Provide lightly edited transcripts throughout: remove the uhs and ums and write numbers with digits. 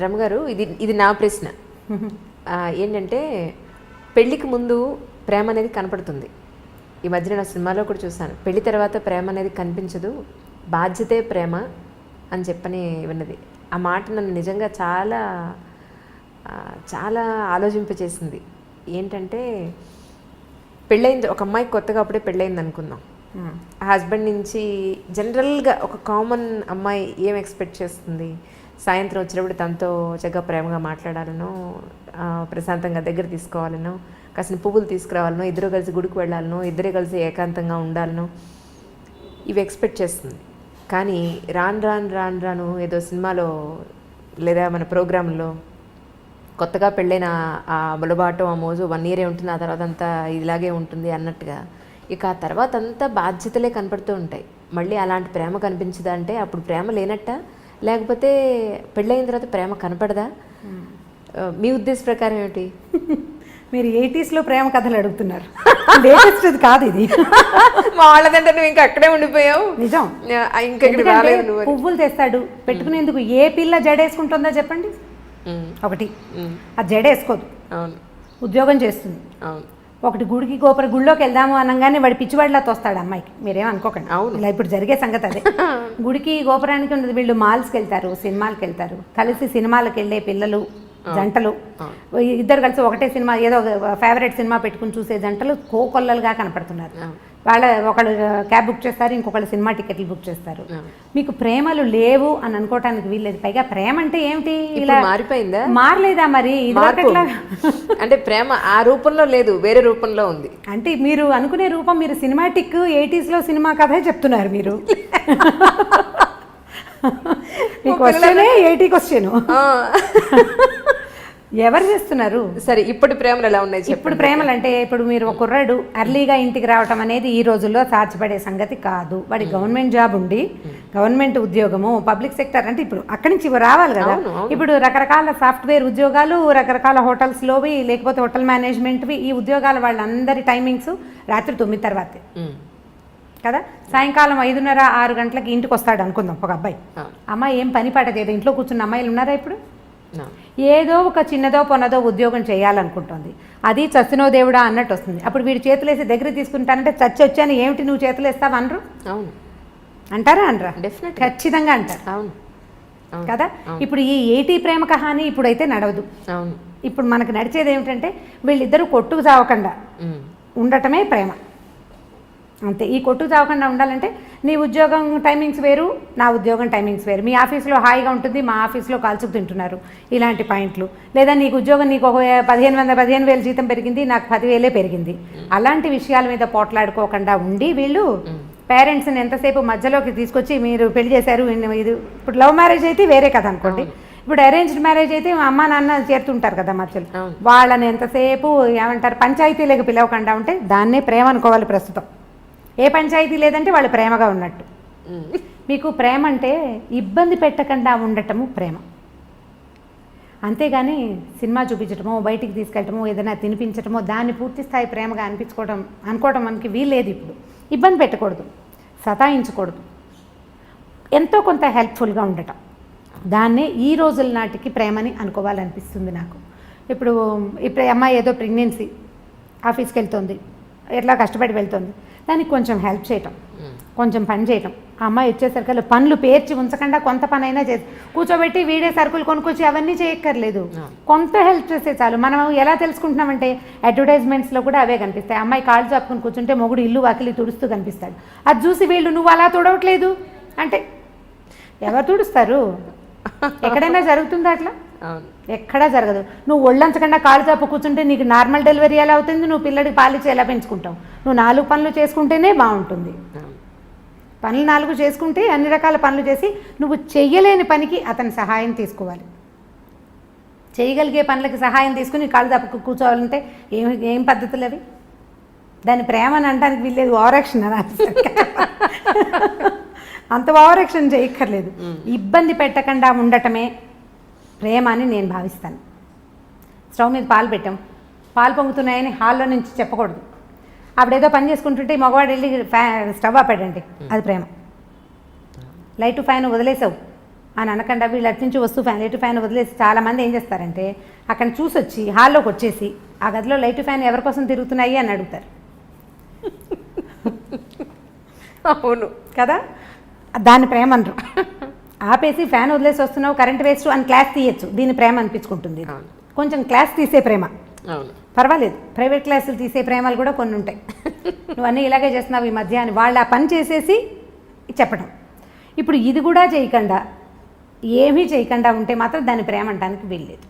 రమగారు, ఇది ఇది నా ప్రశ్న. ఏంటంటే పెళ్ళికి ముందు ప్రేమ అనేది కనపడుతుంది. ఈ మధ్య నేను సినిమాలో కూడా చూసాను, పెళ్లి తర్వాత ప్రేమ అనేది కనిపించదు, బాధ్యతే ప్రేమ అని చెప్పని విన్నది. ఆ మాట నన్ను నిజంగా చాలా చాలా ఆలోచింపచేసింది. ఏంటంటే పెళ్ళయింది, ఒక అమ్మాయికి కొత్తగా అప్పుడే పెళ్ళయింది అనుకుందాం. ఆ హస్బెండ్ నుంచి జనరల్గా ఒక కామన్ అమ్మాయి ఏం ఎక్స్పెక్ట్ చేస్తుంది? సాయంత్రం వచ్చినప్పుడు తనతో చక్కగా ప్రేమగా మాట్లాడాలనో, ప్రశాంతంగా దగ్గర తీసుకోవాలనో, కాసిన పువ్వులు తీసుకురావాలనో, ఇద్దరు కలిసి గుడికి వెళ్ళాలనో, ఇద్దరే కలిసి ఏకాంతంగా ఉండాలనో, ఇవి ఎక్స్పెక్ట్ చేస్తుంది. కానీ రాను ఏదో సినిమాలో లేదా మన ప్రోగ్రాంలో కొత్తగా పెళ్ళైన ఆ బులబాటం, ఆ మోజు 1 year ఉంటుంది, ఆ తర్వాత అంతా ఇలాగే ఉంటుంది అన్నట్టుగా ఇక ఆ తర్వాత అంతా బాధ్యతలే కనపడుతూ ఉంటాయి. మళ్ళీ అలాంటి ప్రేమ కనిపించదా అంటే అప్పుడు ప్రేమ లేనట్ట, లేకపోతే పెళ్ళైన తర్వాత ప్రేమ కనపడదా? మీ ఉద్దేశ ప్రకారం ఏమిటి? మీరు 80s ప్రేమ కథలు అడుగుతున్నారు, లేటెస్ట్ కాదు ఇది. మా వాళ్ళదంటే నువ్వు ఇంకా అక్కడే ఉండిపోయావు. నిజం. ఇంకా పువ్వులు తెస్తాడు పెట్టుకునేందుకు, ఏ పిల్ల జడేసుకుంటుందో చెప్పండి? ఒకటి, ఆ జడేసుకోదు, ఉద్యోగం చేస్తుంది. ఒకటి గుడికి గుళ్ళోకి వెళ్దాము అనగానే వాడి పిచ్చివాడిలా తోస్తాడు అమ్మాయికి. మీరేం అనుకోకండి, ఇలా ఇప్పుడు జరిగే సంగతి అదే. గుడికి గోపురానికి ఉండదు, వీళ్ళు మాల్స్కి వెళ్తారు, సినిమాలకు వెళ్తారు, కలిసి సినిమాలకు వెళ్ళే పిల్లలు జంటలు, ఇద్దరు కలిసి ఒకటే సినిమా ఏదో ఫేవరెట్ సినిమా పెట్టుకుని చూసే జంటలు కోకొల్లలుగా కనపడుతున్నారు. ఒకళ్ళు క్యాబ్ బుక్ చేస్తారు, ఇంకొకళ్ళు సినిమా టికెట్లు బుక్ చేస్తారు. మీకు ప్రేమలు లేవు అని అనుకోవటానికి వీల్లేదు. పైగా ప్రేమ అంటే ఏమిటి? ఇలా మారిపోయిందా? మారలేదా మరి? అంటే ప్రేమ ఆ రూపంలో లేదు, వేరే రూపంలో ఉంది. అంటే మీరు అనుకునే రూపం, మీరు సినిమాటిక్ 80s సినిమా కథే చెప్తున్నారు మీరు. ఈ క్వశ్చనే 80 క్వశ్చన్. ఎవరు చేస్తున్నారు? సరే, ఇప్పుడు ప్రేమలు ఎలా ఉన్నాయి? ఇప్పుడు ప్రేమలు అంటే, ఇప్పుడు మీరు ఒక కుర్రాడు అర్లీగా ఇంటికి రావటం అనేది ఈ రోజుల్లో సాధ్యపడే సంగతి కాదు. వాడి గవర్నమెంట్ జాబ్ ఉండి, గవర్నమెంట్ ఉద్యోగము, పబ్లిక్ సెక్టర్ అంటే ఇప్పుడు అక్కడి నుంచి రావాలి కదా. ఇప్పుడు రకరకాల సాఫ్ట్వేర్ ఉద్యోగాలు, రకరకాల హోటల్స్లోవి, లేకపోతే హోటల్ మేనేజ్మెంట్వి, ఈ ఉద్యోగాలు వాళ్ళందరి టైమింగ్స్ రాత్రి 9 తర్వాతే కదా. సాయంకాలం 5:30, 6 గంటలకి ఇంటికి వస్తాడు అనుకుందాం ఒక అబ్బాయి. అమ్మాయి ఏం పని పాట చేయదు, ఇంట్లో కూర్చున్న అమ్మాయిలు ఉన్నారా ఇప్పుడు? ఏదో ఒక చిన్నదో పొన్నదో ఉద్యోగం చేయాలనుకుంటుంది. అది చచ్చినో దేవుడా అన్నట్టు వస్తుంది. అప్పుడు వీడు చేతులేసి దగ్గర తీసుకుంటానంటే చచ్చి వచ్చాను, ఏమిటి నువ్వు చేతులు వేస్తావు అనరు? అవును అంటారా? అనరా? డెఫినెట్, ఖచ్చితంగా అంటారు. అవును కదా. ఇప్పుడు ఈ 80 ప్రేమ కహాని ఇప్పుడైతే నడవదు. అవును. ఇప్పుడు మనకు నడిచేది ఏమిటంటే వీళ్ళిద్దరూ కొట్టుకు చావకుండా ఉండటమే ప్రేమ, అంతే. ఈ కొట్టుకు చావకుండా ఉండాలంటే నీ ఉద్యోగం టైమింగ్స్ వేరు, నా ఉద్యోగం టైమింగ్స్ వేరు. మీ ఆఫీస్లో హాయిగా ఉంటుంది, మా ఆఫీస్లో కాల్చుకు తింటున్నారు, ఇలాంటి పాయింట్లు. లేదా నీకు ఉద్యోగం, నీకు ఒక 15,000 జీతం పెరిగింది, నాకు 10,000 పెరిగింది, అలాంటి విషయాల మీద పోట్లాడుకోకుండా ఉండి వీళ్ళు పేరెంట్స్ని ఎంతసేపు మధ్యలోకి తీసుకొచ్చి మీరు పెళ్లి చేశారు. ఇది ఇప్పుడు లవ్ మ్యారేజ్ అయితే వేరే కదా అనుకోండి. ఇప్పుడు అరేంజ్డ్ మ్యారేజ్ అయితే అమ్మ నాన్న చేరుతుంటారు కదా మధ్యలో, వాళ్ళని ఎంతసేపు ఏమంటారు పంచాయతీలకు పిలవకుండా ఉంటే దాన్నే ప్రేమ అనుకోవాలి ప్రస్తుతం. ఏ పంచాయతీ లేదంటే వాళ్ళు ప్రేమగా ఉన్నట్టు. మీకు ప్రేమ అంటే ఇబ్బంది పెట్టకుండా ఉండటము ప్రేమ, అంతేగాని సినిమా చూపించటమో, బయటికి తీసుకెళ్ళటమో, ఏదైనా తినిపించటమో దాన్ని పూర్తి స్థాయి ప్రేమగా అనుకోవడం మనకి వీల్లేదు. ఇప్పుడు ఇబ్బంది పెట్టకూడదు, సతాయించకూడదు, ఎంతో కొంత హెల్ప్ఫుల్గా ఉండటం, దాన్నే ఈ రోజుల నాటికి ప్రేమని అనుకోవాలనిపిస్తుంది నాకు. ఇప్పుడు అమ్మాయి ఏదో ప్రెగ్నెన్సీ, ఆఫీస్కి వెళ్తుంది, ఎట్లా కష్టపడి వెళ్తుంది, దానికి కొంచెం హెల్ప్ చేయటం, కొంచెం పని చేయటం. ఆ అమ్మాయి వచ్చేసరికి పనులు పేర్చి ఉంచకుండా కొంత పని అయినా చేసి కూర్చోబెట్టి వీడే సరుకులు కొనుక్కొచ్చి అవన్నీ చేయక్కర్లేదు, కొంత హెల్ప్ చేస్తే చాలు. మనం ఎలా తెలుసుకుంటున్నామంటే అడ్వర్టైజ్మెంట్స్లో కూడా అవే కనిపిస్తాయి. అమ్మాయి కాళ్ళు చాపుకొని కూర్చుంటే మొగుడు ఇల్లు వాకిలి తుడుస్తూ కనిపిస్తాడు. అది చూసి వీళ్ళు నువ్వు అలా తుడవట్లేదు అంటే ఎవరు తుడుస్తారు? ఎక్కడైనా జరుగుతుందా అట్లా? ఎక్కడా జరగదు. నువ్వు ఒళ్ళంచకుండా కాళ్ళు చాపు కూర్చుంటే నీకు నార్మల్ డెలివరీ ఎలా అవుతుంది? నువ్వు పిల్లడికి పాలిచ్చి ఎలా పెంచుకుంటావు? నువ్వు 4 పనులు చేసుకుంటేనే బాగుంటుంది. పనులు 4 చేసుకుంటే అన్ని రకాల పనులు చేసి నువ్వు చెయ్యలేని పనికి అతని సహాయం తీసుకోవాలి. చేయగలిగే పనులకి సహాయం తీసుకుని కాళ్ళు చాపు కూర్చోవాలంటే ఏం పద్ధతులు అవి? దాన్ని ప్రేమ అని అనడానికి వీల్లేదు, ఓవరాక్షన్ అని. అంత ఓవరాక్షన్ చేయక్కర్లేదు. ఇబ్బంది పెట్టకుండా ఉండటమే ప్రేమ అని నేను భావిస్తాను. స్టవ్ మీద పాలు పెట్టాం, పాలు పొంగుతున్నాయని హాల్లో నుంచి చెప్పకూడదు. ఆవిడేదో పని చేసుకుంటుంటే మగవాడు వెళ్ళి స్టవ్ ఆపాడండి, అది ప్రేమ. లైటు ఫ్యాన్ వదిలేసావు, అని అనకుండా వీళ్ళు అటు నుంచి వస్తూ ఫ్యాన్ లైట్ ఫ్యాన్ వదిలేసి చాలామంది ఏం చేస్తారంటే అక్కడ చూసి వచ్చి హాల్లోకి వచ్చేసి ఆ గదిలో లైట్ ఫ్యాన్ ఎవరి కోసం తిరుగుతున్నాయి అని అడుగుతారు. అవును కదా, దాన్ని ప్రేమ అనరు. ఆపేసి ఫ్యాన్ వదిలేసి వస్తున్నావు కరెంట్ వేస్ట్ అని క్లాస్ తీయచ్చు, దీన్ని ప్రేమ అనిపించుకుంటుంది. కొంచెం క్లాస్ తీసే ప్రేమ పర్వాలేదు, ప్రైవేట్ క్లాసులు తీసే ప్రేమలు కూడా కొన్ని ఉంటాయి. నువ్వు అన్నీ ఇలాగే చేస్తున్నావు ఈ మధ్య అని వాళ్ళు ఆ పని చేసేసి చెప్పడం. ఇప్పుడు ఇది కూడా చేయకుండా ఏమీ చేయకుండా ఉంటే మాత్రం దాన్ని ప్రేమ అనడానికి వీల్లేదు.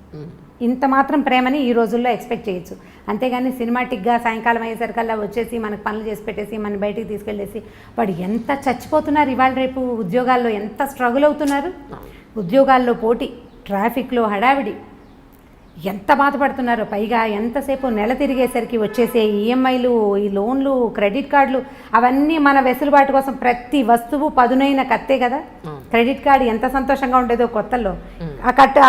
ఇంత మాత్రం ప్రేమని ఈ రోజుల్లో ఎక్స్పెక్ట్ చేయొచ్చు. అంతేగాని సినిమాటిక్గా సాయంకాలం అయ్యేసరికల్లా వచ్చేసి మనకు పనులు చేసి పెట్టేసి మన బయటికి తీసుకెళ్ళేసి వాడు ఎంత చచ్చిపోతున్నారు. ఇవాళ రేపు ఉద్యోగాల్లో ఎంత స్ట్రగుల్ అవుతున్నారు. ఉద్యోగాల్లో పోటీ, ట్రాఫిక్లో హడావిడి, ఎంత బాధపడుతున్నారో. పైగా ఎంతసేపు నెల తిరిగేసరికి వచ్చేసే ఈఎంఐలు, ఈ లోన్లు, క్రెడిట్ కార్డులు, అవన్నీ మన వెసులుబాటు కోసం ప్రతి వస్తువు పదునైన కత్తే కదా. క్రెడిట్ కార్డు ఎంత సంతోషంగా ఉండేదో కొత్తల్లో.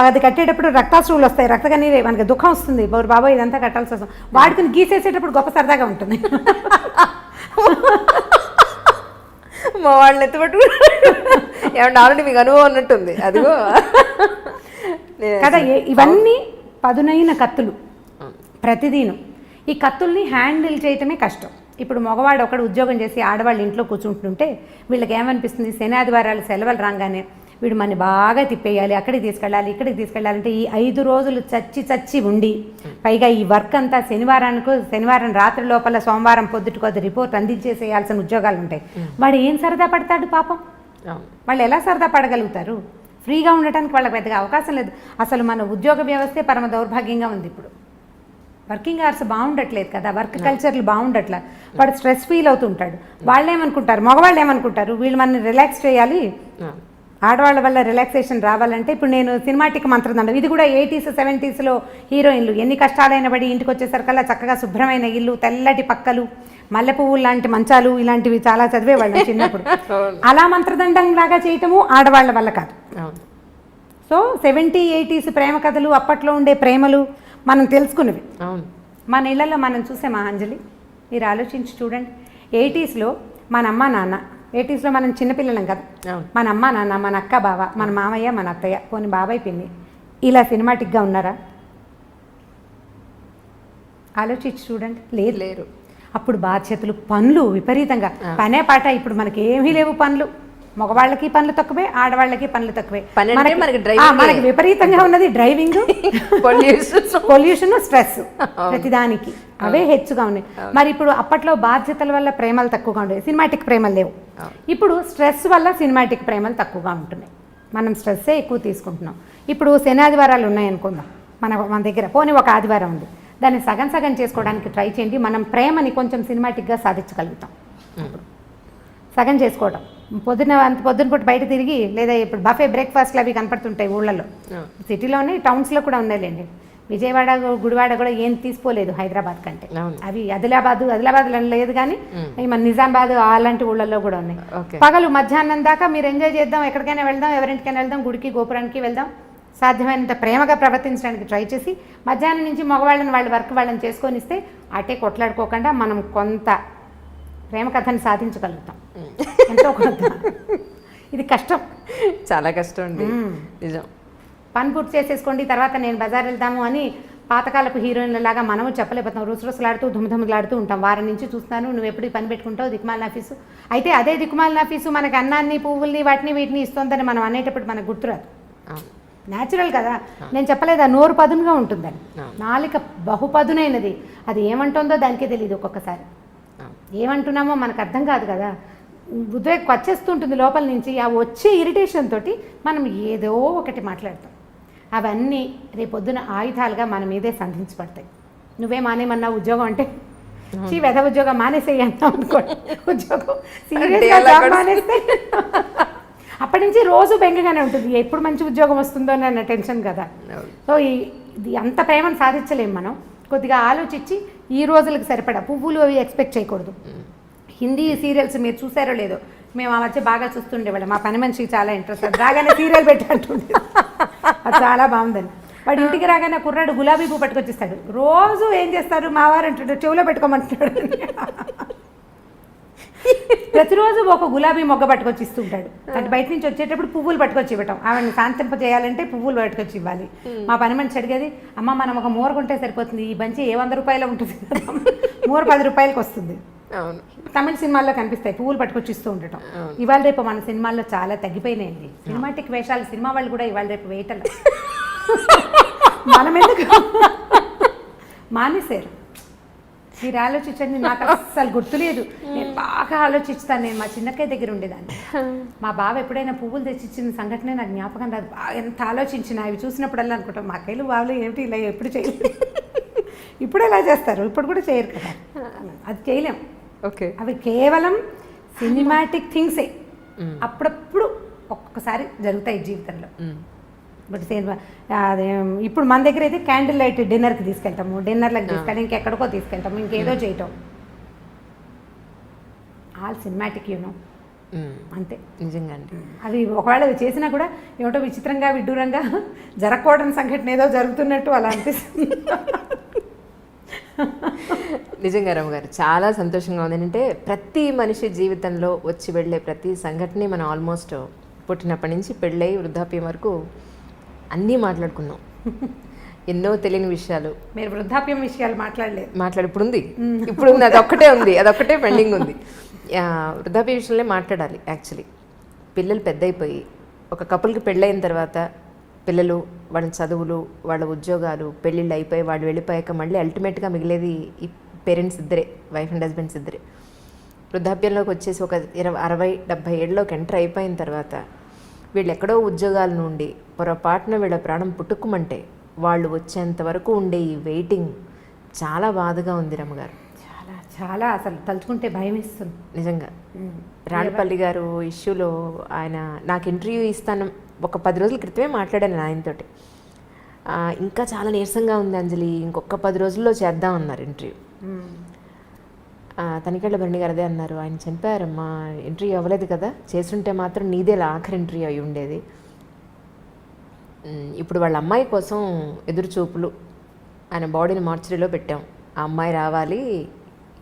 అది కట్టేటప్పుడు రక్తాశ్రువులు వస్తాయి, రక్తకని మనకి దుఃఖం వస్తుంది. బాబోయ్ ఇదంతా కట్టాల్సి వస్తుంది. వాడుకుని గీసేసేటప్పుడు గొప్ప సరదాగా ఉంటుంది. మా వాళ్ళని ఎత్తుపట్టు ఏమన్నా ఆల్రెడీ మీకు అనుభవం ఉన్నట్టుంది అదిగో కదా. ఇవన్నీ పదునైన కత్తులు ప్రతిదీను. ఈ కత్తుల్ని హ్యాండిల్ చేయటమే కష్టం. ఇప్పుడు మగవాడు ఒకడు ఉద్యోగం చేసి ఆడవాళ్ళు ఇంట్లో కూర్చుంటుంటే వీళ్ళకి ఏమనిపిస్తుంది, శని ఆదివారాలు సెలవులు రాగానే వీడు మన బాగా తిప్పేయాలి, అక్కడికి తీసుకెళ్ళాలి, ఇక్కడికి తీసుకెళ్ళాలంటే ఈ 5 రోజులు చచ్చి ఉండి పైగా ఈ వర్క్ అంతా శనివారం రాత్రి లోపల సోమవారం పొద్దుటికి అది రిపోర్ట్ అందించేసేయాల్సిన ఉద్యోగాలు ఉంటాయి. వాడు ఏం సరదా పడతాడు పాపం. వాళ్ళు ఎలా సరదా పడగలుగుతారు? ఫ్రీగా ఉండటానికి వాళ్ళకి పెద్దగా అవకాశం లేదు. అసలు మన ఉద్యోగ వ్యవస్థే పరమ దౌర్భాగ్యంగా ఉంది. ఇప్పుడు వర్కింగ్ అవర్స్ బాగుండట్లేదు కదా, వర్క్ కల్చర్లు బాగుండట్లా. వాడు స్ట్రెస్ ఫీల్ అవుతుంటాడు. వాళ్ళు ఏమనుకుంటారు, మగవాళ్ళు ఏమనుకుంటారు, వీళ్ళు మనని రిలాక్స్ చేయాలి, ఆడవాళ్ళ వల్ల రిలాక్సేషన్ రావాలంటే. ఇప్పుడు నేను సినిమాటిక్ మంత్రదండం, ఇది కూడా 80s 70sలో హీరోయిన్లు ఎన్ని కష్టాలైన పడి ఇంటికి వచ్చేసరికల్లా చక్కగా శుభ్రమైన ఇల్లు, తెల్లటి పక్కలు, మల్లె పువ్వులు లాంటి మంచాలు, ఇలాంటివి చాలా చదివేవాళ్ళం చిన్నప్పుడు. అలా మంత్రదండం లాగా చేయటము ఆడవాళ్ళ వల్ల కాదు. సో 70s 80s ప్రేమ కథలు, అప్పట్లో ఉండే ప్రేమలు మనం తెలుసుకునేవి. మన ఇళ్లలో మనం చూసే మహాంజలి, మీరు ఆలోచించి చూడండి. 80sలో మన అమ్మ నాన్న, 80sలో మనం చిన్నపిల్లలం కదా, మన అమ్మ నాన్న, మన అక్క బావ, మన మామయ్య, మన అత్తయ్య, పోనీ బాబాయ్ పిన్ని, ఇలా సినిమాటిక్గా ఉన్నారా? ఆలోచించి చూడండి. లేరు. అప్పుడు బాధ్యతలు, పనులు విపరీతంగా, పనే పాట. ఇప్పుడు మనకి ఏమీ లేవు పనులు. మగవాళ్ళకి పనులు తక్కువే, ఆడవాళ్ళకి పనులు తక్కువే. మనకి విపరీతంగా ఉన్నది డ్రైవింగ్, పొల్యూషన్, స్ట్రెస్, ప్రతిదానికి అవే హెచ్చుగా ఉన్నాయి. మరి ఇప్పుడు అప్పట్లో బాధ్యతల వల్ల ప్రేమలు తక్కువగా ఉండేవి, సినిమాటిక్ ప్రేమలు లేవు. ఇప్పుడు స్ట్రెస్ వల్ల సినిమాటిక్ ప్రేమలు తక్కువగా ఉంటున్నాయి. మనం స్ట్రెస్సే ఎక్కువ తీసుకుంటున్నాం. ఇప్పుడు శని ఆదివారాలు ఉన్నాయనుకుందాం మన దగ్గర, పోనీ ఒక ఆదివారం ఉంది, దాన్ని సగం చేసుకోవడానికి ట్రై చేయండి. మనం ప్రేమని కొంచెం సినిమాటిక్గా సాధించగలుగుతాం. సగం చేసుకోవడం, పొద్దున పూట బయట తిరిగి, లేదా ఇప్పుడు బఫే బ్రేక్ఫాస్ట్లు అవి కనపడుతుంటాయి ఊళ్ళల్లో, సిటీలోనే, టౌన్స్లో కూడా ఉన్నాయిలేండి. విజయవాడ, గుడివాడ కూడా ఏం తీసుకోలేదు హైదరాబాద్ కంటే. అవి ఆదిలాబాద్లో లేదు కానీ మన నిజామాబాద్ అలాంటి ఊళ్ళల్లో కూడా ఉన్నాయి. పగలు మధ్యాహ్నం దాకా మీరు ఎంజాయ్ చేద్దాం, ఎక్కడికైనా వెళ్దాం, ఎవరింటికైనా వెళ్దాం, గుడికి గోపురానికి వెళ్దాం, సాధ్యమైనంత ప్రేమగా ప్రవర్తించడానికి ట్రై చేసి మధ్యాహ్నం నుంచి మగవాళ్ళని వాళ్ళ వర్క్ వాళ్ళని చేసుకొని ఇస్తే అటే కొట్లాడుకోకుండా మనం కొంత ప్రేమ కథని సాధించగలుగుతాం. ఎంతో కొంత. ఇది కష్టం, చాలా కష్టం అండి నిజం. పని పూర్తి చేసేసుకోండి, తర్వాత నేను బజార్ వెళ్దాము అని పాతకాలపు హీరోయిన్లలాగా మనము చెప్పలేకపోతాం. రుసరుసలాడుతూ ధుమధుమలాడుతూ ఉంటాం. వారం నుంచి చూస్తున్నాను, నువ్వు ఎప్పుడు పని పెట్టుకుంటావు, దిక్కుమాలిన ఆఫీసు. అయితే అదే దిక్కుమాలిన ఆఫీసు మనకి అన్నాన్ని, పువ్వుల్ని, వీటిని ఇస్తుందని మనం అనేటప్పుడు మనకు గుర్తురాదు. న్యాచురల్ కదా. నేను చెప్పలేదు ఆ నోరు పదునుగా ఉంటుందని, నాలిక బహుపదునైనది. అది ఏమంటుందో దానికే తెలియదు ఒక్కొక్కసారి. ఏమంటున్నామో మనకు అర్థం కాదు కదా, ఉద్వేగం వచ్చేస్తుంటుంది లోపల నుంచి. ఆ వచ్చే ఇరిటేషన్ తోటి మనం ఏదో ఒకటి మాట్లాడతాం. అవన్నీ రేపొద్దున ఆయుధాలుగా మన మీదే సంధించబడతాయి. నువ్వే మానేమన్నా ఉద్యోగం అంటే, వెధ ఉద్యోగం మానేసేయి అంటాం అనుకోండి. ఉద్యోగం సీరియస్గా జాబ్ మానేస్తే అప్పటి నుంచి రోజు బెంగగానే ఉంటుంది, ఎప్పుడు మంచి ఉద్యోగం వస్తుందో అన్న టెన్షన్ కదా. సో ఇది అంత ప్రేమను సాధించలేము మనం. కొద్దిగా ఆలోచించి ఈ రోజులకు సరిపడా పువ్వులు అవి ఎక్స్పెక్ట్ చేయకూడదు. హిందీ సీరియల్స్ మీరు చూసారో లేదో, మేము ఆ మధ్య బాగా చూస్తుండేవాళ్ళం. మా పని మనిషికి చాలా ఇంట్రెస్ట్, అది రాగానే సీరియల్ పెట్టంటుండే, అది చాలా బాగుందని. వాడు ఇంటికి రాగానే కుర్రాడు గులాబీ పువ్వు పట్టుకొచ్చిస్తాడు. రోజు ఏం చేస్తారు, మా వారు అంటుంటాడు చెవిలో పెట్టుకోమంటున్నాడు. ప్రతిరోజు ఒక గులాబీ మొగ్గ పట్టుకొచ్చి ఇస్తుంటాడు. అంటే బయట నుంచి వచ్చేటప్పుడు పువ్వులు పట్టుకొచ్చి ఇవ్వటం, ఆవిడని శాంతింప చేయాలంటే పువ్వులు పట్టుకొచ్చి ఇవ్వాలి. మా పని మనిషి అడిగేది, అమ్మ మనం ఒక మూర కొంటే సరిపోతుంది, ఈ బంచి 100 ఉంటుంది కదా, మూర 10 రూపాయలకి వస్తుంది. అవును, తమిళ సినిమాల్లో కనిపిస్తాయి పువ్వులు పట్టుకొచ్చి ఇస్తూ ఉండటం. ఇవాళ రేపు మన సినిమాల్లో చాలా తగ్గిపోయినాయండి సినిమాటిక్ వేషాలు. సినిమా వాళ్ళు కూడా ఇవాళ రేపు వేయటం మనం ఎందుకు మానేశారు. మీరు ఆలోచించండి, నాకు అస్సలు గుర్తులేదు. నేను బాగా ఆలోచిస్తాను. నేను మా చిన్నక్కయ్య దగ్గర ఉండేదాన్ని. మా బావ ఎప్పుడైనా పువ్వులు తెచ్చిచ్చిన సంఘటనే నాకు జ్ఞాపకం రాదు. బాగా ఎంత ఆలోచించిన అవి చూసినప్పుడల్లా అనుకుంటాం, మా అక్కయ్యలు బావలు ఏమిటి ఇలా ఎప్పుడు చేయలేదు. ఇప్పుడు ఎలా చేస్తారు, ఇప్పుడు కూడా చేయరు కదా, అది చేయలేం. ఓకే, అవి కేవలం సినిమాటిక్ థింగ్సే. అప్పుడప్పుడు ఒక్కొక్కసారి జరుగుతాయి జీవితంలో. బట్ అదే ఇప్పుడు మన దగ్గర అయితే క్యాండిల్ లైట్ డిన్నర్కి తీసుకెళ్తాము, డిన్నర్లకు తీసుకెళ్ళి ఇంకెక్కడికో తీసుకెళ్తాము, ఇంకేదో చేయటం. ఆల్ సినిమాటిక్ యూనో, అంతే. నిజంగా అండి. అవి ఒకవేళ అవి చేసినా కూడా ఏమిటో విచిత్రంగా విడ్డూరంగా జరగకూడని సంఘటన ఏదో జరుగుతున్నట్టు అలా అనిపిస్తుంది. నిజంగా రమ్మగారు చాలా సంతోషంగా ఉంది. ఏంటంటే ప్రతి మనిషి జీవితంలో వచ్చి వెళ్ళే ప్రతి సంఘటన మనం ఆల్మోస్ట్ పుట్టినప్పటి నుంచి పెళ్ళై వృద్ధాప్యం వరకు అన్నీ మాట్లాడుకున్నాం. ఎన్నో తెలియని విషయాలు. మీరు వృద్ధాప్యం విషయాలు మాట్లాడలేదు. ఇప్పుడు ఉంది, అదొక్కటే ఉంది, అదొక్కటే పెండింగ్ ఉంది. వృద్ధాప్య విషయంలో మాట్లాడాలి. యాక్చువల్లీ పిల్లలు పెద్ద అయిపోయి ఒక కపుల్కి పెళ్ళైన తర్వాత పిల్లలు, వాళ్ళ చదువులు, వాళ్ళ ఉద్యోగాలు, పెళ్ళిళ్ళు అయిపోయి వాళ్ళు వెళ్ళిపోయాక మళ్ళీ అల్టిమేట్గా మిగిలేది ఈ పేరెంట్స్ ఇద్దరే, వైఫ్ అండ్ హస్బెండ్స్ ఇద్దరే. వృద్ధాప్యంలోకి వచ్చేసి ఒక 60-70 ఏళ్ళలోకి ఎంటర్ అయిపోయిన తర్వాత వీళ్ళు ఎక్కడో ఉద్యోగాల నుండి పొరపాటున వీళ్ళ ప్రాణం పుట్టుకుమంటే వాళ్ళు వచ్చేంత వరకు ఉండే ఈ వెయిటింగ్ చాలా బాధగా ఉంది రమ్మగారు. చాలా చాలా అసలు తలుచుకుంటే భయం ఇస్తుంది నిజంగా. రాళ్ళపల్లి గారు ఇష్యూలో ఆయన నాకు ఇంటర్వ్యూ ఇస్తాను ఒక 10 రోజుల క్రితమే మాట్లాడాను ఆయనతోటి. ఇంకా చాలా నీరసంగా ఉంది అంజలి, ఇంకొక 10 రోజుల్లో చేద్దాం అన్నారు ఇంటర్వ్యూ. తనికెళ్ళ భరణి గారు అదే అన్నారు, ఆయన చనిపోయారమ్మా, ఇంటర్వ్యూ అవ్వలేదు కదా, చేస్తుంటే మాత్రం నీదే ఆఖరి ఇంటర్వ్యూ అయి ఉండేది. ఇప్పుడు వాళ్ళ అమ్మాయి కోసం ఎదురు చూపులు, ఆయన బాడీని మార్చరీలో పెట్టాం, ఆ అమ్మాయి రావాలి,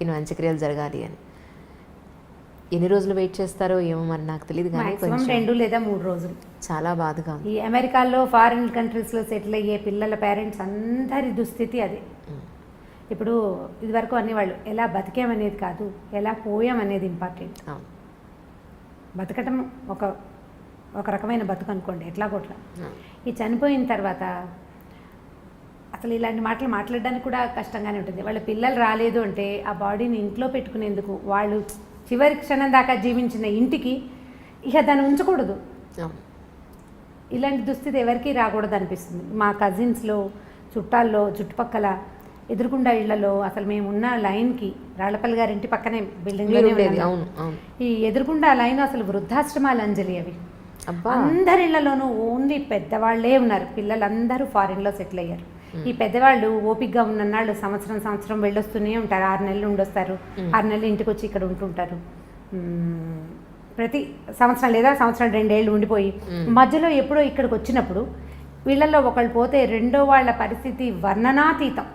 ఈయన అంత్యక్రియలు జరగాలి అని. ఎన్ని రోజులు వెయిట్ చేస్తారో ఏమో మరి నాకు తెలియదు, కానీ 2 లేదా 3 రోజులు. చాలా బాధగా ఉంది. ఈ అమెరికాలో ఫారిన్ కంట్రీస్లో సెటిల్ అయ్యే పిల్లల పేరెంట్స్ అందరి దుస్థితి అదే. ఇప్పుడు ఇదివరకు అనేవాళ్ళు ఎలా బతికామనేది కాదు, ఎలా పోయామనేది ఇంపార్టెంట్. బతకటం ఒక రకమైన బతుకు అనుకోండి, ఎట్లా కొట్లా. ఈ చనిపోయిన తర్వాత అసలు ఇలాంటి మాటలు మాట్లాడడానికి కూడా కష్టంగానే ఉంటుంది. వాళ్ళ పిల్లలు రాలేదు అంటే ఆ బాడీని ఇంట్లో పెట్టుకునేందుకు, వాళ్ళు చివరి క్షణం దాకా జీవించిన ఇంటికి ఇక దాన్ని ఉంచకూడదు. ఇలాంటి దుస్థితి ఎవరికీ రాకూడదు అనిపిస్తుంది. మా కజిన్స్లో, చుట్టాల్లో, చుట్టుపక్కల ఎదురుకుండా ఇళ్లలో అసలు మేము ఉన్న లైన్కి, రాళ్లపల్లి గారి ఇంటి పక్కనే బిల్డింగ్లోనే ఉండేది. ఈ ఎదురుకుండా లైన్ అసలు వృద్ధాశ్రమాలు అంజలి. అవి అందరి ఇళ్లలోనూ ఓన్లీ పెద్దవాళ్లే ఉన్నారు. పిల్లలందరూ ఫారిన్లో సెటిల్ అయ్యారు. ఈ పెద్దవాళ్ళు ఓపికగా ఉన్నన్నాళ్ళు సంవత్సరం వెళ్ళొస్తూనే ఉంటారు. 6 నెలలు ఉండొస్తారు, 6 నెలలు ఇంటికి వచ్చి ఇక్కడ ఉంటుంటారు. ప్రతి సంవత్సరం లేదా సంవత్సరం 2 ఏళ్ళు ఉండిపోయి మధ్యలో ఎప్పుడో ఇక్కడికి వచ్చినప్పుడు వీళ్ళల్లో ఒకళ్ళు పోతే రెండో వాళ్ళ పరిస్థితి వర్ణనాతీతం.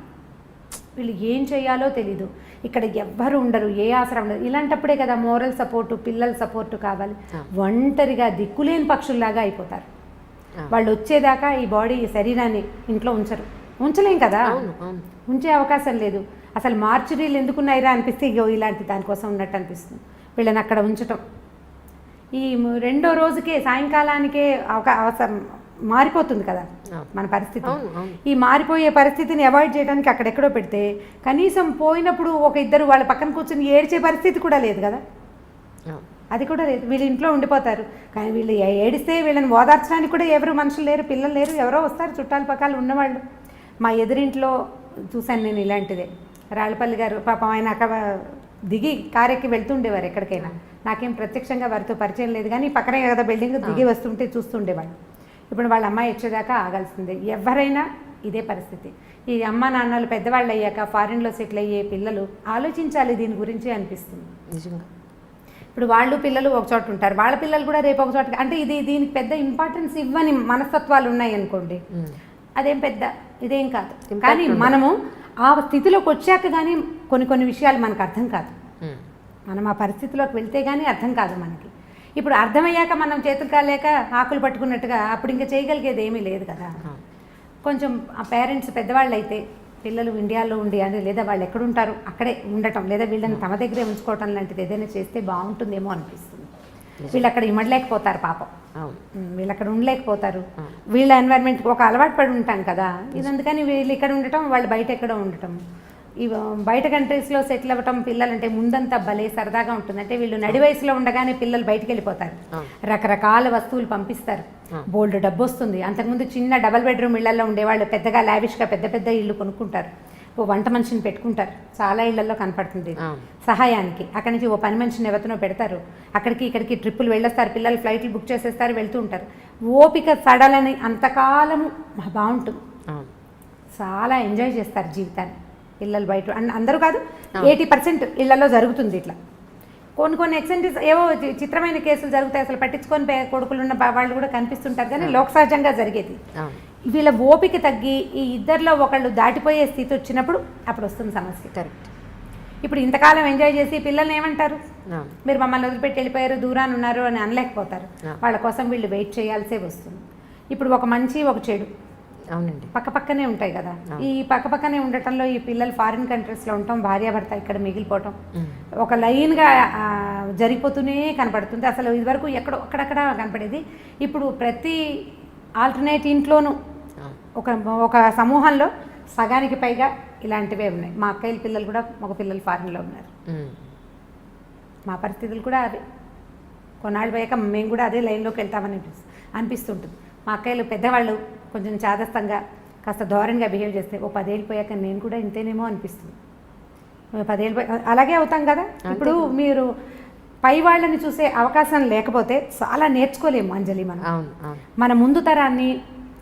వీళ్ళు ఏం చేయాలో తెలీదు, ఇక్కడ ఎవ్వరు ఉండరు, ఏ ఆసరం ఉండదు. ఇలాంటప్పుడే కదా మోరల్ సపోర్టు, పిల్లల సపోర్టు కావాలి. ఒంటరిగా దిక్కులేని పక్షుల్లాగా అయిపోతారు. వాళ్ళు వచ్చేదాకా ఈ బాడీ, ఈ శరీరాన్ని ఇంట్లో ఉంచలేం కదా, ఉంచే అవకాశం లేదు. అసలు మార్చురీలు ఎందుకున్నాయిరా అనిపిస్తే ఇలాంటి దానికోసం ఉన్నట్టు అనిపిస్తుంది. వీళ్ళని అక్కడ ఉంచటం, ఈ 2వ రోజుకే సాయంకాలానికే అవసరం మారిపోతుంది కదా మన పరిస్థితి. ఈ మారిపోయే పరిస్థితిని అవాయిడ్ చేయడానికి అక్కడెక్కడో పెడితే కనీసం పోయినప్పుడు ఒక ఇద్దరు వాళ్ళ పక్కన కూర్చొని ఏడ్చే పరిస్థితి కూడా లేదు కదా, అది కూడా లేదు. వీళ్ళు ఇంట్లో ఉండిపోతారు. కానీ వీళ్ళు ఏడిస్తే వీళ్ళని ఓదార్చడానికి కూడా ఎవరు మనుషులు లేరు, పిల్లలు లేరు, ఎవరో వస్తారు చుట్టాల పక్కలు ఉన్నవాళ్ళు. మా ఎదురింట్లో చూశాను నేను ఇలాంటిదే. రాళ్ళపల్లి గారు పాపం ఆయన అక్కడ దిగి కారెక్కి వెళ్తుండేవారు ఎక్కడికైనా. నాకేం ప్రత్యక్షంగా వారితో పరిచయం లేదు, కానీ పక్కనే కదా బిల్డింగ్, దిగి వస్తుంటే చూస్తుండేవాళ్ళు. ఇప్పుడు వాళ్ళ అమ్మాయి వచ్చేదాకా ఆగాల్సిందే. ఎవరైనా ఇదే పరిస్థితి. ఈ అమ్మ నాన్నలు పెద్దవాళ్ళు అయ్యాక ఫారిన్లో సెటిల్ అయ్యే పిల్లలు ఆలోచించాలి దీని గురించి అనిపిస్తుంది నిజంగా. ఇప్పుడు వాళ్ళు పిల్లలు ఒక చోట ఉంటారు, వాళ్ళ పిల్లలు కూడా రేపు ఒక చోట. అంటే దీనికి పెద్ద ఇంపార్టెన్స్ ఇవ్వని మనస్తత్వాలు ఉన్నాయి అనుకోండి, అదేం పెద్ద ఇదేం కాదు. కానీ మనము ఆ స్థితిలోకి వచ్చాక కానీ కొన్ని విషయాలు మనకు అర్థం కాదు. మనం ఆ పరిస్థితిలోకి వెళ్తే కానీ అర్థం కాదు మనకి. ఇప్పుడు అర్థమయ్యాక మనం చేతులు కాలేక ఆకులు పట్టుకున్నట్టుగా అప్పుడు ఇంకా చేయగలిగేది ఏమీ లేదు కదా. కొంచెం ఆ పేరెంట్స్ పెద్దవాళ్ళు అయితే పిల్లలు ఇండియాలో ఉండి అది లేదా వాళ్ళు ఎక్కడుంటారు అక్కడే ఉండటం, లేదా వీళ్ళని తమ దగ్గరే ఉంచుకోవటం లాంటిది ఏదైనా చేస్తే బాగుంటుందేమో అనిపిస్తుంది. వీళ్ళు అక్కడ ఇమ్మడలేకపోతారు పాపం, వీళ్ళు అక్కడ ఉండలేకపోతారు. వీళ్ళ ఎన్వైర్న్మెంట్ ఒక అలవాటు పడి ఉంటాం కదా ఇది, అందుకని వీళ్ళు ఇక్కడ ఉండటం, వాళ్ళు బయట ఎక్కడో ఉండటం. ఇవి బయట కంట్రీస్లో సెటిల్ అవ్వటం పిల్లలంటే ముందంతా భలే సరదాగా ఉంటుంది. అంటే వీళ్ళు నడి వయసులో ఉండగానే పిల్లలు బయటికి వెళ్ళిపోతారు, రకరకాల వస్తువులు పంపిస్తారు, బోల్డ్ డబ్బు వస్తుంది. అంతకుముందు చిన్న డబల్ బెడ్రూమ్ ఇళ్లలో ఉండేవాళ్ళు పెద్దగా లావిష్గా పెద్ద పెద్ద ఇళ్ళు కొనుక్కుంటారు, ఓ వంట మనిషిని పెట్టుకుంటారు, చాలా ఇళ్లలో కనపడుతుంది సహాయానికి. అక్కడి నుంచి ఓ పని మనిషిని ఎవరినో పెడతారు, అక్కడికి ఇక్కడికి ట్రిప్పులు వెళ్ళొస్తారు, పిల్లలు ఫ్లైట్లు బుక్ చేసేస్తారు, వెళ్తూ ఉంటారు. ఓపిక సడలని అంతకాలము బాగుంటుంది, చాలా ఎంజాయ్ చేస్తారు జీవితాన్ని పిల్లలు. బయట అందరూ కాదు, 80% ఇళ్లలో జరుగుతుంది ఇట్లా. కొన్ని ఎక్సెంటిస్ ఏవో చిత్రమైన కేసులు జరుగుతాయి, అసలు పట్టించుకొని కొడుకులున్న వాళ్ళు కూడా కనిపిస్తుంటారు, కానీ లోక సహజంగా జరిగేది. వీళ్ళ ఓపిక తగ్గి ఈ ఇద్దరిలో ఒకళ్ళు దాటిపోయే స్థితి వచ్చినప్పుడు అప్పుడు వస్తుంది సమస్య. కరెక్ట్. ఇప్పుడు ఇంతకాలం ఎంజాయ్ చేసి పిల్లల్ని ఏమంటారు, మీరు మమ్మల్ని వదిలిపెట్టి వెళ్ళిపోయారు, దూరాన్ని ఉన్నారు అని అనలేకపోతారు. వాళ్ళ కోసం వీళ్ళు వెయిట్ చేయాల్సే వస్తుంది. ఇప్పుడు ఒక మంచి ఒక చెడు అవునండి పక్కపక్కనే ఉంటాయి కదా. ఈ పక్కపక్కనే ఉండటంలో ఈ పిల్లలు ఫారిన్ కంట్రీస్లో ఉండటం, భార్యాభర్త ఇక్కడ మిగిలిపోవటం ఒక లైన్గా జరిగిపోతూనే కనపడుతుంది. అసలు ఇదివరకు అక్కడక్కడ కనపడేది, ఇప్పుడు ప్రతి ఆల్టర్నేట్ ఇంట్లోనూ ఒక సమూహంలో సగానికి పైగా ఇలాంటివే ఉన్నాయి. మా అక్కయ్యల పిల్లలు కూడా మగ పిల్లలు ఫారిన్లో ఉన్నారు. మా పరిస్థితులు కూడా అదే. కొన్నాళ్ళు పోయాక మేము కూడా అదే లైన్లోకి వెళ్తామని అనిపిస్తుంటుంది. మా అక్కయ్యలు పెద్దవాళ్ళు కొంచెం చాదస్తంగా కాస్త ధోరణిగా బిహేవ్ చేస్తే ఓ 10 ఏళ్ళు పోయాక నేను కూడా ఇంతేనేమో అనిపిస్తుంది. 10 ఏళ్ళు అలాగే అవుతాం కదా. ఇప్పుడు మీరు పై వాళ్ళని చూసే అవకాశం లేకపోతే చాలా నేర్చుకోలేము అంజలి. మన ముందు తరాన్ని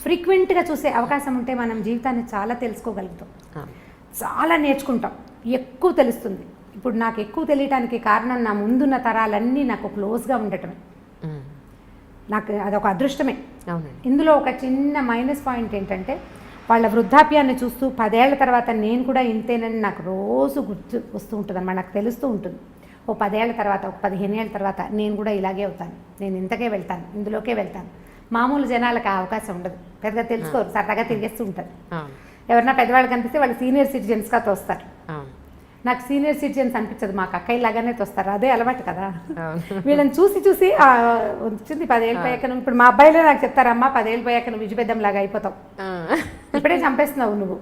ఫ్రీక్వెంట్గా చూసే అవకాశం ఉంటే మనం జీవితాన్ని చాలా తెలుసుకోగలుగుతాం, చాలా నేర్చుకుంటాం, ఎక్కువ తెలుస్తుంది. ఇప్పుడు నాకు ఎక్కువ తెలియటానికి కారణం నా ముందున్న తరాలన్నీ నాకు క్లోజ్గా ఉండటమే. నాకు అదొక అదృష్టమే. ఇందులో ఒక చిన్న మైనస్ పాయింట్ ఏంటంటే వాళ్ళ వృద్ధాప్యాన్ని చూస్తూ 10 ఏళ్ల తర్వాత నేను కూడా ఇంతేనని నాకు రోజు గుర్తు వస్తూ ఉంటుంది అన్నమాట. నాకు తెలుస్తూ ఉంటుంది, ఓ 10 ఏళ్ల తర్వాత, ఒక 15 ఏళ్ళ తర్వాత నేను కూడా ఇలాగే అవుతాను, నేను ఇంతకే వెళ్తాను, ఇందులోకే వెళ్తాను. మామూలు జనాలకు ఆ అవకాశం ఉండదు, పెద్దగా తెలుసుకోరు, సరదాగా తిరిగేస్తూ ఉంటారు. ఎవరన్నా పెద్దవాళ్ళు కనిపిస్తే వాళ్ళు సీనియర్ సిటిజన్స్గా తోస్తారు. నాకు సీనియర్ సిటిజన్స్ అనిపించదు, మాకు అక్కయ్య లాగానే తోస్తారు, అదే అలవాటు కదా. వీళ్ళని చూసి వచ్చింది 10 ఏళ్ళు పోయాక నువ్వు, ఇప్పుడు మా అబ్బాయిలే నాకు చెప్తారమ్మా 10 ఏళ్ళు పోయాక నువ్వు విజయపెద్దం లాగా అయిపోతావు, ఇప్పుడే చంపేస్తున్నావు నువ్వు.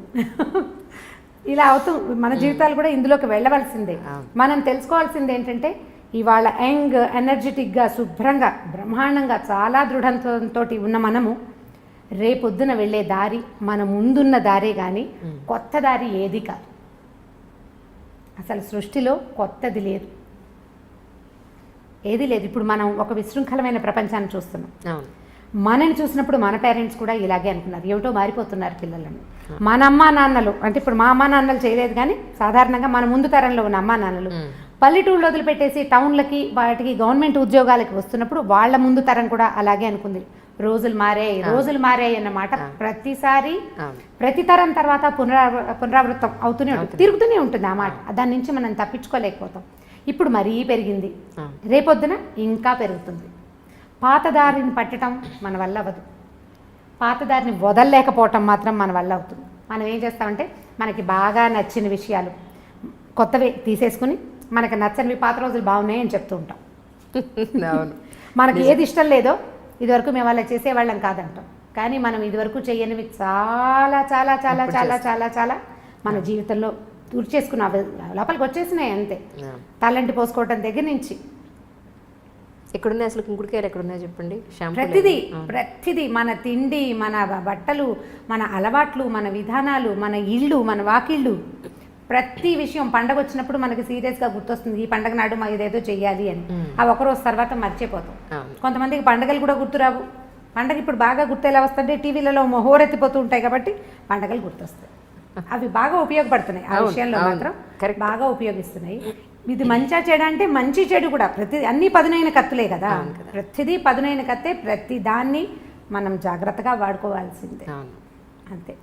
ఇలా అవుతూ మన జీవితాలు కూడా ఇందులోకి వెళ్ళవలసిందే. మనం తెలుసుకోవాల్సింది ఏంటంటే ఇవాళ యంగ్ ఎనర్జెటిక్గా శుభ్రంగా బ్రహ్మాండంగా చాలా దృఢంతో ఉన్న మనము రేపొద్దున వెళ్ళే దారి మన ముందున్న దారే కానీ కొత్త దారి ఏది కాదు. అసలు సృష్టిలో కొత్తది లేదు, ఏది లేదు. ఇప్పుడు మనం ఒక విశృంఖలమైన ప్రపంచాన్ని చూస్తున్నాం. మనని చూసినప్పుడు మన పేరెంట్స్ కూడా ఇలాగే అనుకున్నారు, ఏమిటో మారిపోతున్నారు పిల్లలని. మన అమ్మా నాన్నలు అంటే ఇప్పుడు మా అమ్మా నాన్నలు చేయలేదు, కానీ సాధారణంగా మన ముందు తరంలో ఉన్న అమ్మా నాన్నలు పల్లెటూళ్ళు వదిలిపెట్టేసి టౌన్లకి వాటికి గవర్నమెంట్ ఉద్యోగాలకి వస్తున్నప్పుడు వాళ్ళ ముందు తరం కూడా అలాగే అనుకుంది. రోజులు మారాయి అన్నమాట ప్రతిసారి ప్రతి తరం తర్వాత పునరావృతం అవుతూనే ఉంటుంది, తిరుగుతూనే ఉంటుంది ఆ మాట. దాని నుంచి మనం తప్పించుకోలేకపోతాం. ఇప్పుడు మరీ పెరిగింది, రేపొద్దున ఇంకా పెరుగుతుంది. పాతదారిని పట్టడం మన వల్ల అవ్వదు, పాతదారిని వదలలేకపోవటం మాత్రం మన వల్ల అవుతుంది. మనం ఏం చేస్తామంటే మనకి బాగా నచ్చిన విషయాలు కొత్తవి తీసేసుకుని మనకు నచ్చనివి పాత రోజులు బాగున్నాయి అని చెప్తూ ఉంటాం. మనకి ఏది ఇష్టం లేదో ఇదివరకు మేము అలా చేసేవాళ్ళం కాదంటాం, కానీ మనం ఇదివరకు చేయనివి చాలా చాలా చాలా చాలా చాలా చాలా మన జీవితంలో తుడి చేసుకున్న లోపలికి వచ్చేసినాయి అంతే. తలంటి పోసుకోవటం దగ్గర నుంచి ఎక్కడున్నాయి అసలు కుంకుడుకాయలు ఎక్కడున్నాయి చెప్పండి. ప్రతిదీ మన తిండి, మన బట్టలు, మన అలవాట్లు, మన విధానాలు, మన ఇళ్ళు, మన వాకిళ్ళు, ప్రతి విషయం పండగ వచ్చినప్పుడు మనకి సీరియస్గా గుర్తొస్తుంది, ఈ పండగ నాడు మా ఇదేదో చెయ్యాలి అని. ఆ ఒకరోజు తర్వాత మర్చిపోతాం. కొంతమందికి పండగలు కూడా గుర్తురావు. పండగ ఇప్పుడు బాగా గుర్తు ఎలా వస్తుంటే టీవీలలో హోరెత్తిపోతూ ఉంటాయి కాబట్టి పండగలు గుర్తొస్తాయి. అవి బాగా ఉపయోగపడుతున్నాయి, ఆ విషయంలో మాత్రం బాగా ఉపయోగిస్తున్నాయి. ఇది మంచిగా చెడు అంటే మంచి చెడు కూడా అన్ని పదునైన కత్తులే కదా, ప్రతిదీ పదునైన కత్తే. ప్రతి దాన్ని మనం జాగ్రత్తగా వాడుకోవాల్సిందే అంతే.